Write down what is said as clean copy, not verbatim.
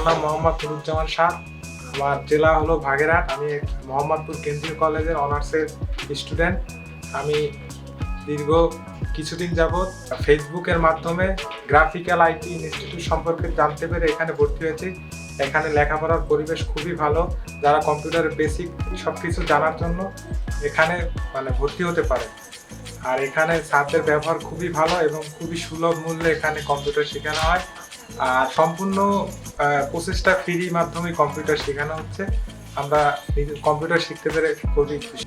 নাম মোহাম্মদ নুরুজ্জামান শাহ। আমার জেলা হলো বাগেরহাট। আমি মোহাম্মদপুর কেন্দ্রীয় কলেজের অনার্সের স্টুডেন্ট। আমি দীর্ঘ কিছুদিন যাবৎ ফেসবুকের মাধ্যমে গ্রাফিক্যাল আইটি ইনস্টিটিউট সম্পর্কে জানতে পেরে এখানে ভর্তি হয়েছি। এখানে লেখাপড়ার পরিবেশ খুবই ভালো। যারা কম্পিউটারের বেসিক সব কিছু জানার জন্য এখানে ভর্তি হতে পারে। আর এখানে স্যারদের ব্যবহার খুবই ভালো এবং খুবই সুলভ মূল্যে এখানে কম্পিউটার শেখানো হয়। আর সম্পূর্ণ প্রসেসটা ফ্রি মাধ্যমে কম্পিউটার শেখানো হচ্ছে। আমরা কম্পিউটার শিখতে পেরে খুবই খুশি।